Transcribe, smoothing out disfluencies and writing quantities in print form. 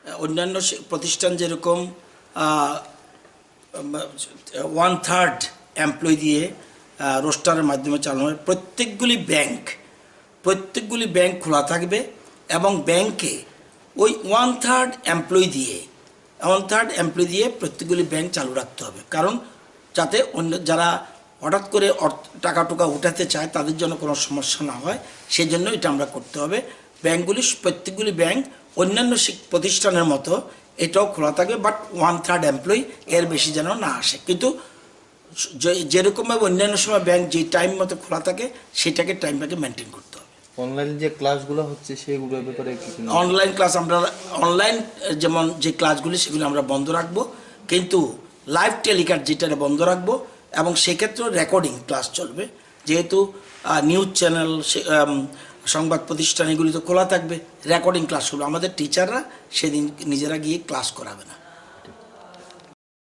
অন্যান্য প্রতিষ্ঠান যেরকম 1/3 এমপ্লয়ি দিয়ে রোস্টারের মাধ্যমে চালানো হয়, প্রত্যেকগুলি ব্যাংক খোলা থাকবে এবং ব্যাংকে ওই 1/3 এমপ্লয়ি দিয়ে প্রত্যেকগুলি ব্যাংক চালু রাখতে হবে। কারণ যাতে অন্য যারা হঠাৎ করে টাকা টুকা উঠাতে চায় তাদের জন্য কোনো সমস্যা না হয়, সেই জন্য এটা আমরা করতে হবে। প্রত্যেকগুলি ব্যাংক অন্যান্য প্রতিষ্ঠানের মতো এটাও খোলা থাকবে, বাট 1/3 এমপ্লয়ি, এর বেশি যেন না আসে। কিন্তু যেরকমভাবে অন্যান্য সময় ব্যাংক যে টাইম মতো খোলা থাকে সেটাকে টাইমটাকে মেনটেন করতে হবে। অনলাইন যে ক্লাসগুলো হচ্ছে সেগুলোর ব্যাপারে অনলাইন যেমন যে ক্লাসগুলি সেগুলো আমরা বন্ধ রাখবো, কিন্তু লাইভ টেলিকাস্ট যেটা বন্ধ রাখবো, এবং সেক্ষেত্রেও রেকর্ডিং ক্লাস চলবে। যেহেতু নিউজ চ্যানেল, সংবাদ প্রতিষ্ঠান এগুলি তো খোলা থাকবে, রেকর্ডিং ক্লাস হলো, আমাদের টিচাররা সেদিন নিজেরা গিয়ে ক্লাস করাবে না।